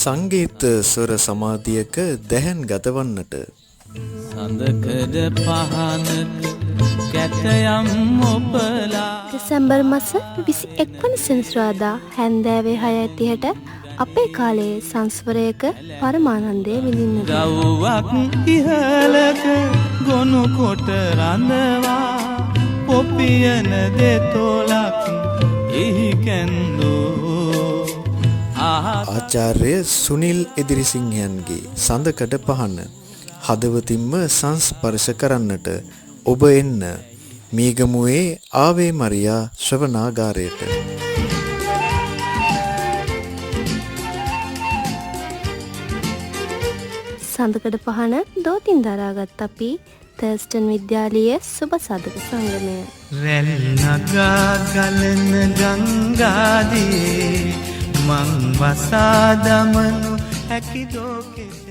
සංගීත ස්වර සමාධියක දැහැන් ගතවන්නට සඳකඩ පහනක කැටයම් ඔබලා දෙසැම්බර් මාස 21 වන සෙනසුරාදා හැන්දෑවේ 6:30ට අපේ කාලයේ සංස්වරයක පරමානන්දය විඳින්නට ගව්වක් ඉහළක ගොනු කොට රඳවා පොපියන දෙතොලක් එහි කැන්දෝ ආචාර්ය සුනිල් එදිරිසිංහයන්ගේ සඳකඩ පහන හදවතින්ම සංස්පර්ශ කරන්නට ඔබ එන්න මීගමුවේ ආවේ මරියා ශ්‍රවණාගාරයට. සඳකඩ පහන දෝතින් දරාගත් අපි තර්ස්ටන් විද්‍යාලීය සුබ සාධක සංගමය රැල් නගා ගලන ගංගාදියේ මං වසා දමනු හැකි දෝකේ